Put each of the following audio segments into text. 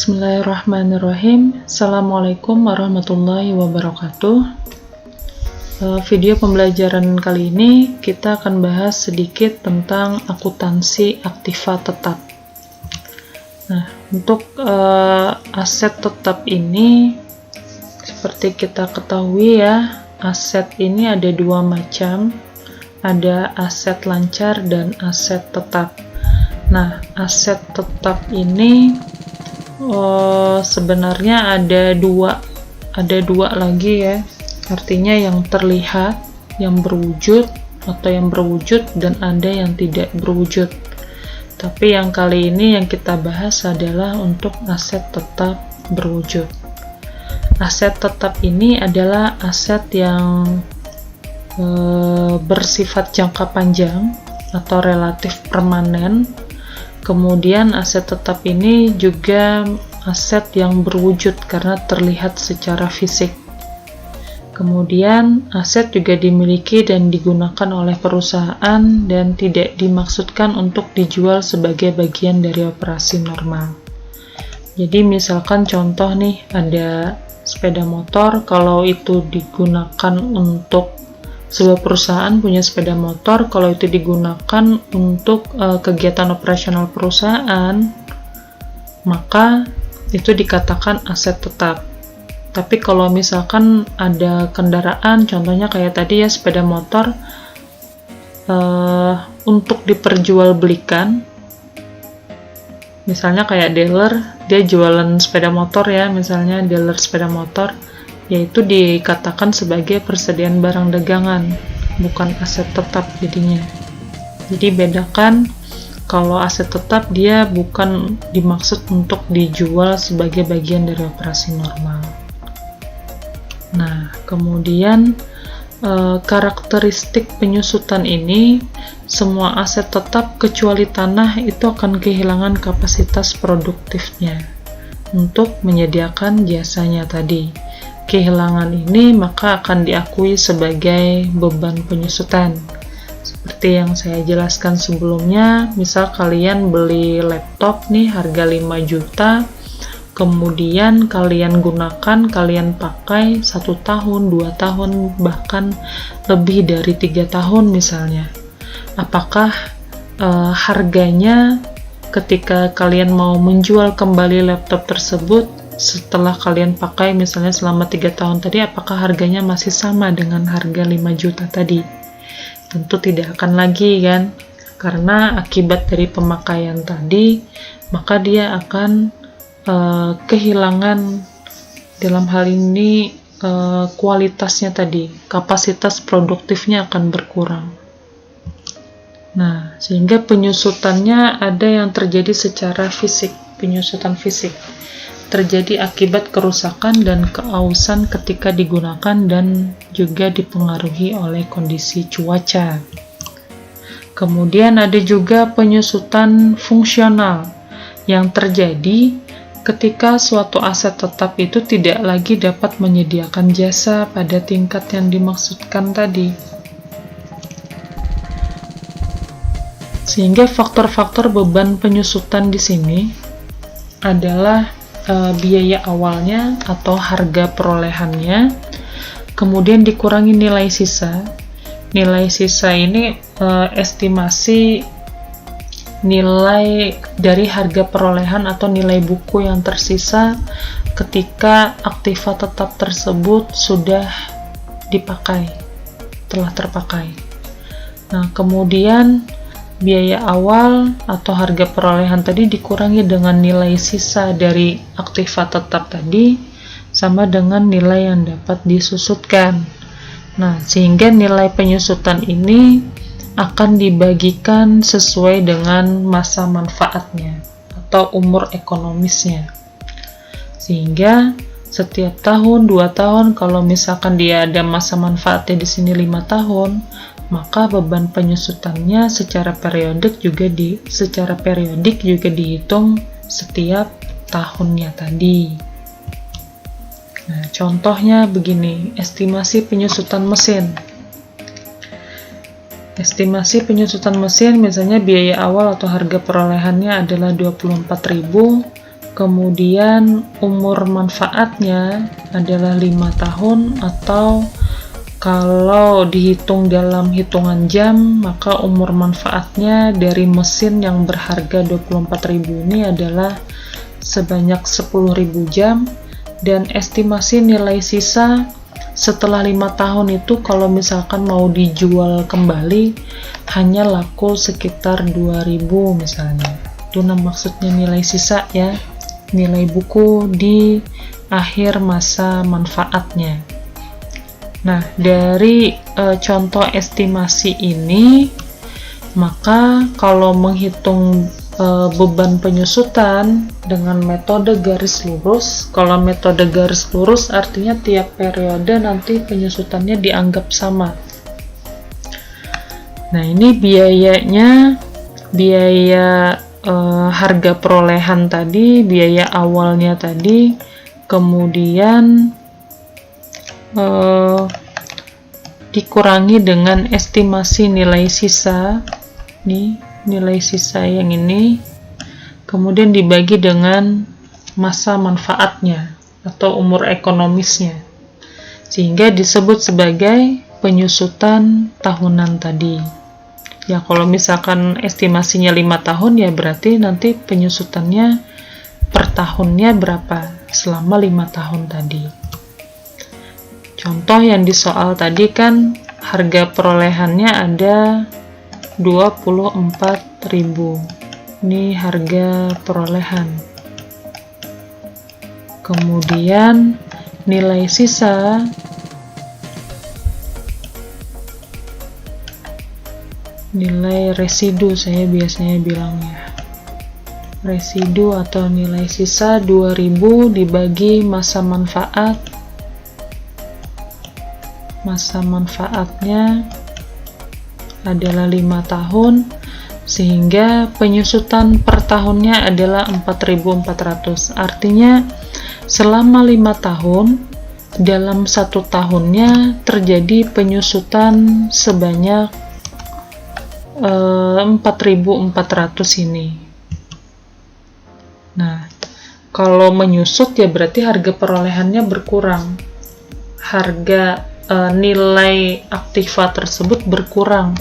Bismillahirrahmanirrahim. Assalamualaikum warahmatullahi wabarakatuh. Video pembelajaran kali ini kita akan bahas sedikit tentang akuntansi aktiva tetap. Nah, untuk aset tetap ini seperti kita ketahui ya, aset ini ada dua macam, ada aset lancar dan aset tetap. Nah, aset tetap ini sebenarnya ada dua lagi ya, artinya yang terlihat, yang berwujud atau yang berwujud, dan ada yang tidak berwujud. Tapi yang kali ini yang kita bahas adalah untuk aset tetap berwujud. Aset tetap ini adalah aset yang bersifat jangka panjang atau relatif permanen. Kemudian aset tetap ini juga aset yang berwujud karena terlihat secara fisik. Kemudian aset juga dimiliki dan digunakan oleh perusahaan dan tidak dimaksudkan untuk dijual sebagai bagian dari operasi normal. Jadi misalkan contoh nih, ada sepeda motor, kalau itu digunakan untuk sebuah perusahaan punya sepeda motor, kalau itu digunakan untuk kegiatan operasional perusahaan, maka itu dikatakan aset tetap. Tapi kalau misalkan ada kendaraan, contohnya kayak tadi ya, sepeda motor untuk diperjualbelikan, misalnya kayak dealer, dia jualan sepeda motor ya, misalnya dealer sepeda motor, yaitu dikatakan sebagai persediaan barang dagangan, bukan aset tetap jadinya. Jadi bedakan, kalau aset tetap dia bukan dimaksud untuk dijual sebagai bagian dari operasi normal. Nah, kemudian karakteristik penyusutan ini, semua aset tetap kecuali tanah itu akan kehilangan kapasitas produktifnya untuk menyediakan jasanya tadi. Kehilangan ini maka akan diakui sebagai beban penyusutan. Seperti yang saya jelaskan sebelumnya, misal kalian beli laptop nih harga 5 juta, kemudian kalian gunakan, kalian pakai 1 tahun, 2 tahun, bahkan lebih dari 3 tahun misalnya. Apakah harganya ketika kalian mau menjual kembali laptop tersebut setelah kalian pakai misalnya selama 3 tahun tadi, apakah harganya masih sama dengan harga 5 juta tadi? Tentu tidak akan lagi kan, karena akibat dari pemakaian tadi, maka dia akan kehilangan, dalam hal ini kualitasnya tadi, kapasitas produktifnya akan berkurang. Nah, sehingga penyusutannya ada yang terjadi secara fisik, penyusutan fisik terjadi akibat kerusakan dan keausan ketika digunakan dan juga dipengaruhi oleh kondisi cuaca. Kemudian ada juga penyusutan fungsional yang terjadi ketika suatu aset tetap itu tidak lagi dapat menyediakan jasa pada tingkat yang dimaksudkan tadi. Sehingga faktor-faktor beban penyusutan di sini adalah biaya awalnya atau harga perolehannya, kemudian dikurangi nilai sisa. Nilai sisa ini estimasi nilai dari harga perolehan atau nilai buku yang tersisa ketika aktiva tetap tersebut sudah dipakai, telah terpakai. Nah, kemudian biaya awal atau harga perolehan tadi dikurangi dengan nilai sisa dari aktiva tetap tadi, sama dengan nilai yang dapat disusutkan. Nah, sehingga nilai penyusutan ini akan dibagikan sesuai dengan masa manfaatnya atau umur ekonomisnya. Sehingga setiap tahun, 2 tahun, kalau misalkan dia ada masa manfaatnya di sini 5 tahun, maka beban penyusutannya secara periodik juga dihitung setiap tahunnya tadi. Nah, contohnya begini, estimasi penyusutan mesin. Estimasi penyusutan mesin misalnya biaya awal atau harga perolehannya adalah 24.000, Kemudian umur manfaatnya adalah 5 tahun, atau kalau dihitung dalam hitungan jam, maka umur manfaatnya dari mesin yang berharga 24.000 ini adalah sebanyak 10.000 jam, dan estimasi nilai sisa setelah 5 tahun itu kalau misalkan mau dijual kembali hanya laku sekitar 2.000 misalnya. Itu maksudnya nilai sisa ya, nilai buku di akhir masa manfaatnya. Nah, dari contoh estimasi ini, maka kalau menghitung beban penyusutan dengan metode garis lurus, kalau metode garis lurus artinya tiap periode nanti penyusutannya dianggap sama. Nah, ini biayanya, biaya harga perolehan tadi, biaya awalnya tadi, kemudian dikurangi dengan estimasi nilai sisa nih, nilai sisa yang ini, kemudian dibagi dengan masa manfaatnya atau umur ekonomisnya, sehingga disebut sebagai penyusutan tahunan tadi. Ya, kalau misalkan estimasinya 5 tahun ya berarti nanti penyusutannya per tahunnya berapa selama 5 tahun tadi. Contoh yang di soal tadi kan harga perolehannya ada 24.000. Ini harga perolehan. Kemudian nilai sisa nilai residu, saya biasanya bilangnya residu atau nilai sisa 2.000 dibagi masa manfaat. Masa manfaatnya adalah 5 tahun, sehingga penyusutan per tahunnya adalah 4.400. Artinya selama 5 tahun, dalam 1 tahunnya terjadi penyusutan sebanyak 4.400 ini. Nah, kalau menyusut ya berarti harga perolehannya berkurang. Harga nilai aktiva tersebut berkurang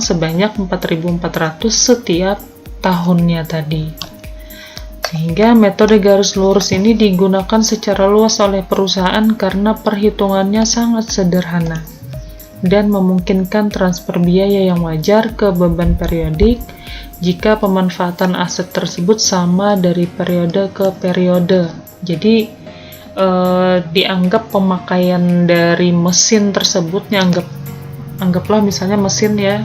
sebanyak 4.400 setiap tahunnya tadi. Sehingga metode garis lurus ini digunakan secara luas oleh perusahaan karena perhitungannya sangat sederhana dan memungkinkan transfer biaya yang wajar ke beban periodik jika pemanfaatan aset tersebut sama dari periode ke periode. Jadi dianggap pemakaian dari mesin tersebut, anggaplah misalnya mesin ya,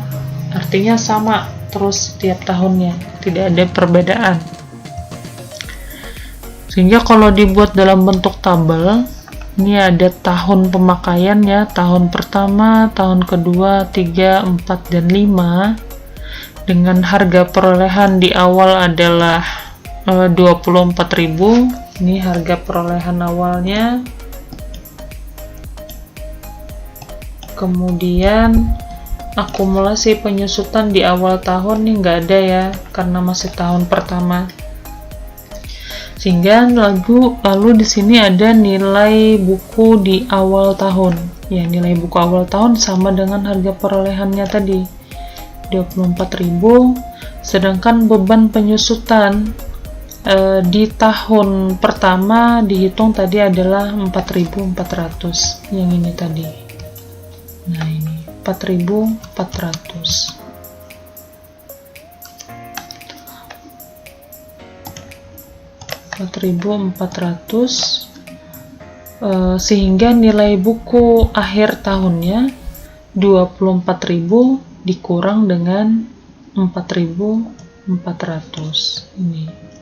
artinya sama terus setiap tahunnya, tidak ada perbedaan. Sehingga kalau dibuat dalam bentuk tabel, ini ada tahun pemakaiannya, tahun pertama, tahun kedua, 3, 4, dan 5, dengan harga perolehan di awal adalah 24.000. Ini harga perolehan awalnya. Kemudian akumulasi penyusutan di awal tahun nih nggak ada ya, karena masih tahun pertama. Sehingga lalu di sini ada nilai buku di awal tahun. Ya, nilai buku awal tahun sama dengan harga perolehannya tadi, 24.000. Sedangkan beban penyusutan di tahun pertama dihitung tadi adalah 4.400, yang ini tadi. Nah, ini 4.400. Sehingga nilai buku akhir tahunnya 24.000 dikurang dengan 4.400 ini.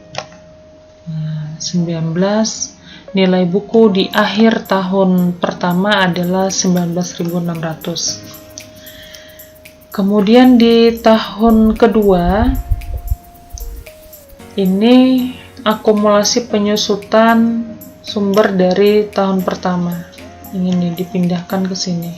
Nah, 19. Nilai buku di akhir tahun pertama adalah 19.600. Kemudian di tahun kedua ini akumulasi penyusutan sumber dari tahun pertama. Ini dipindahkan ke sini.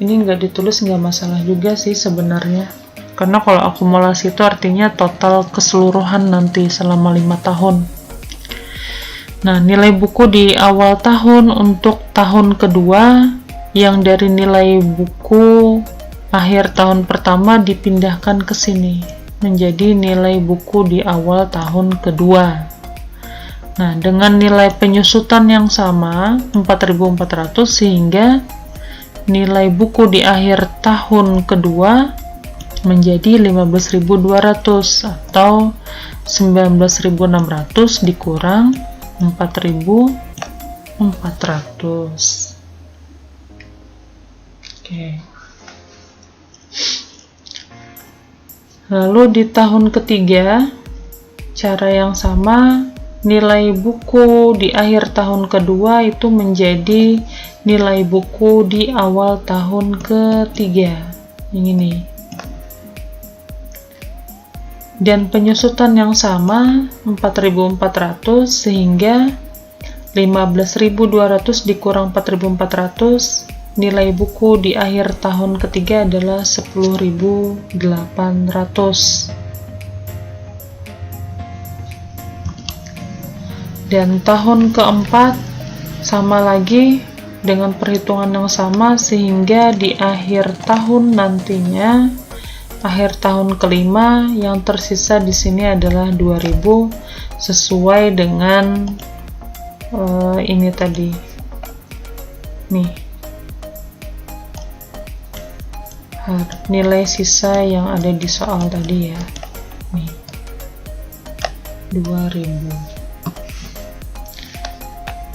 Ini nggak ditulis nggak masalah juga sih sebenarnya. Karena kalau akumulasi itu artinya total keseluruhan nanti selama 5 tahun. Nah, nilai buku di awal tahun untuk tahun kedua yang dari nilai buku akhir tahun pertama dipindahkan ke sini menjadi nilai buku di awal tahun kedua. Nah, dengan nilai penyusutan yang sama 4.400 sehingga nilai buku di akhir tahun kedua menjadi 15.200 atau 19.600 dikurang 4.400. Oke. Lalu di tahun ketiga, cara yang sama, nilai buku di akhir tahun kedua itu menjadi nilai buku di awal tahun ketiga. Yang ini. Dan penyusutan yang sama 4.400 sehingga 15.200 dikurang 4.400, nilai buku di akhir tahun ketiga adalah 10.800. Dan tahun keempat sama lagi dengan perhitungan yang sama sehingga di akhir tahun nantinya, akhir tahun kelima yang tersisa di sini adalah 2.000 sesuai dengan ini tadi nih nilai sisa yang ada di soal tadi ya, nih 2.000.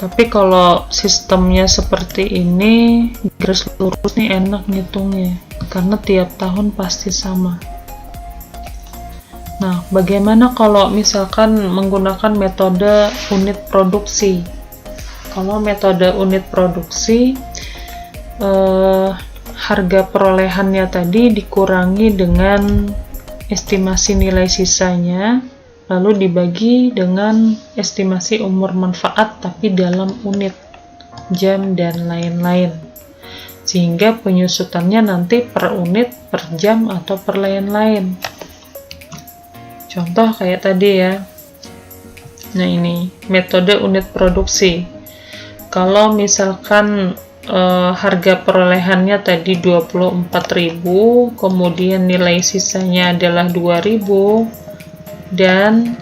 Tapi kalau sistemnya seperti ini garis lurus nih enak ngitungnya karena tiap tahun pasti sama. Nah, bagaimana kalau misalkan menggunakan metode unit produksi? Kalau metode unit produksi, harga perolehannya tadi dikurangi dengan estimasi nilai sisanya, lalu dibagi dengan estimasi umur manfaat tapi dalam unit, jam, dan lain-lain. Sehingga penyusutannya nanti per unit, per jam, atau per lain-lain. Contoh kayak tadi ya. Nah, ini metode unit produksi. Kalau misalkan harga perolehannya tadi 24.000, kemudian nilai sisanya adalah 2.000 dan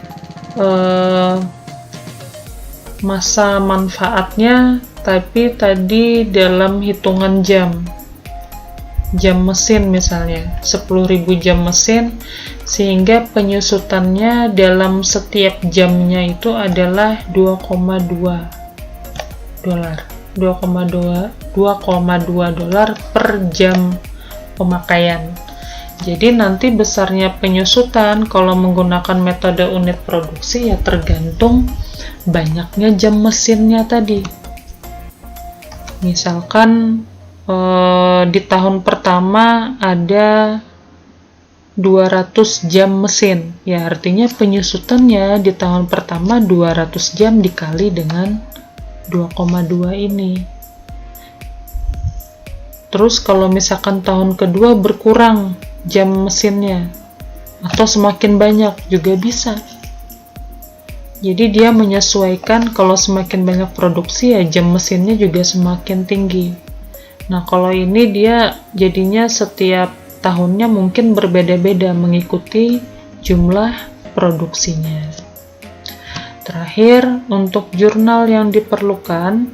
masa manfaatnya tapi tadi dalam hitungan jam mesin misalnya 10.000 jam mesin, sehingga penyusutannya dalam setiap jamnya itu adalah 2,2 dolar per jam pemakaian. Jadi nanti besarnya penyusutan kalau menggunakan metode unit produksi ya tergantung banyaknya jam mesinnya tadi. Misalkan di tahun pertama ada 200 jam mesin, ya artinya penyusutannya di tahun pertama 200 jam dikali dengan 2,2 ini. Terus kalau misalkan tahun kedua berkurang jam mesinnya atau semakin banyak juga bisa. Jadi dia menyesuaikan, kalau semakin banyak produksi ya jam mesinnya juga semakin tinggi. Nah, kalau ini dia jadinya setiap tahunnya mungkin berbeda-beda mengikuti jumlah produksinya. Terakhir, untuk jurnal yang diperlukan,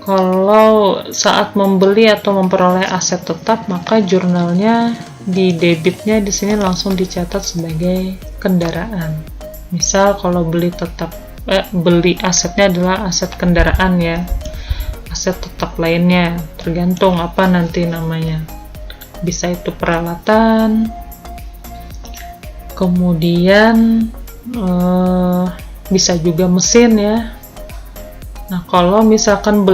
kalau saat membeli atau memperoleh aset tetap, maka jurnalnya di debitnya di sini langsung dicatat sebagai kendaraan. Misal kalau beli asetnya adalah aset kendaraan ya. Aset tetap lainnya tergantung apa nanti namanya, bisa itu peralatan, kemudian bisa juga mesin ya. Nah, kalau misalkan beli